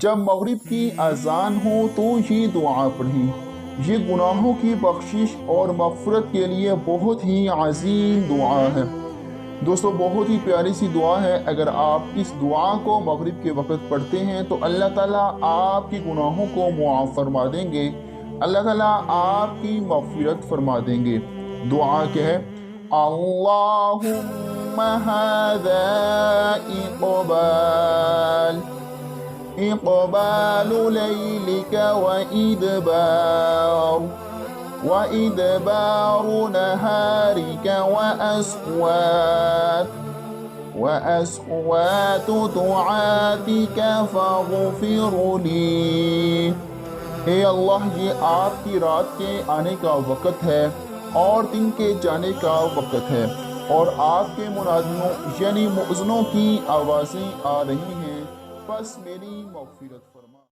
جب مغرب کی اذان ہو تو یہ دعا پڑھیں۔ یہ گناہوں کی بخشش اور مغفرت کے لیے بہت ہی عظیم دعا ہے۔ دوستو بہت ہی پیاری سی دعا ہے۔ اگر آپ اس دعا کو مغرب کے وقت پڑھتے ہیں تو اللہ تعالیٰ آپ کے گناہوں کو معاف فرما دیں گے، اللہ تعالیٰ آپ کی مغفرت فرما دیں گے۔ دعا کیا ہے؟ اللہم ھذا اقبال لیلک وإدبار نهارك وأصوات دعاتك فاغفر لي۔ اے اللہ، یہ آپ کی رات کے آنے کا وقت ہے اور دن کے جانے کا وقت ہے، اور آپ کے منادیوں یعنی مؤذنوں کی آوازیں آ رہی ہیں، بس میری مغفرت فرما۔